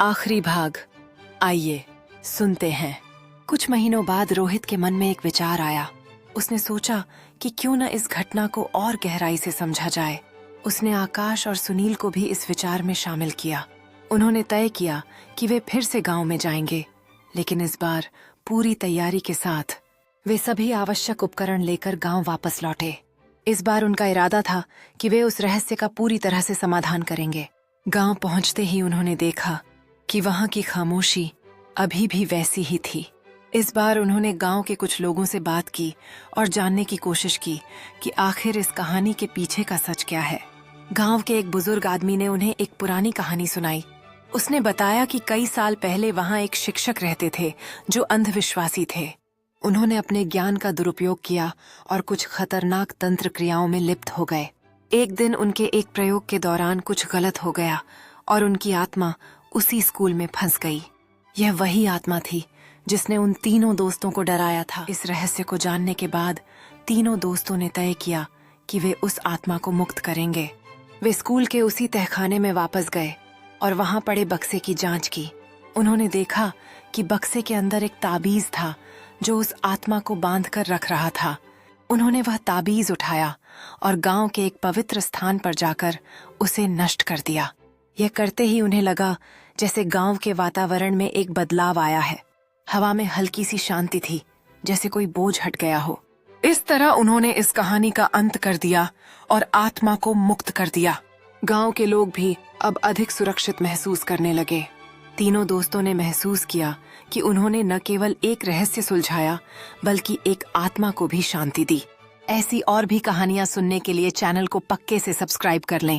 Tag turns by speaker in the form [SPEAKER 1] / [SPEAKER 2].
[SPEAKER 1] आखिरी भाग, आइए सुनते हैं। कुछ महीनों बाद रोहित के मन में एक विचार आया। उसने सोचा कि क्यों न इस घटना को और गहराई से समझा जाए। उसने आकाश और सुनील को भी इस विचार में शामिल किया। उन्होंने तय किया कि वे फिर से गांव में जाएंगे, लेकिन इस बार पूरी तैयारी के साथ। वे सभी आवश्यक उपकरण लेकर गांव वापस लौटे। इस बार उनका इरादा था कि वे उस रहस्य का पूरी तरह से समाधान करेंगे। गांव पहुंचते ही उन्होंने देखा कि वहां की खामोशी अभी भी वैसी ही थी। इस बार उन्होंने गांव के कुछ लोगों से बात की और जानने की कोशिश की कि आखिर इस कहानी के पीछे का सच क्या है। गांव के एक बुजुर्ग आदमी ने उन्हें एक पुरानी कहानी सुनाई। उसने बताया कि कई साल पहले वहां एक शिक्षक रहते थे जो अंधविश्वासी थे। उन्होंने अपने ज्ञान का दुरुपयोग किया और कुछ खतरनाक तंत्र क्रियाओं में लिप्त हो गए। एक दिन उनके एक प्रयोग के दौरान कुछ गलत हो गया और उनकी आत्मा उसी स्कूल में फंस गई। यह वही आत्मा थी जिसने उन तीनों दोस्तों को डराया था। इस रहस्य को जानने के बाद तीनों दोस्तों ने तय किया कि वे उस आत्मा को मुक्त करेंगे। वे स्कूल के उसी तहखाने में वापस गए और वहां पड़े बक्से की जांच की। उन्होंने देखा कि बक्से के अंदर एक ताबीज था जो उस आत्मा को बांध कर रख रहा था। उन्होंने वह ताबीज उठाया और गांव के एक पवित्र स्थान पर जाकर उसे नष्ट कर दिया। यह करते ही उन्हें लगा जैसे गांव के वातावरण में एक बदलाव आया है। हवा में हल्की सी शांति थी, जैसे कोई बोझ हट गया हो। इस तरह उन्होंने इस कहानी का अंत कर दिया और आत्मा को मुक्त कर दिया। गांव के लोग भी अब अधिक सुरक्षित महसूस करने लगे। तीनों दोस्तों ने महसूस किया कि उन्होंने न केवल एक रहस्य सुलझाया, बल्कि एक आत्मा को भी शांति दी। ऐसी और भी कहानियां सुनने के लिए चैनल को पक्के से सब्सक्राइब कर लें।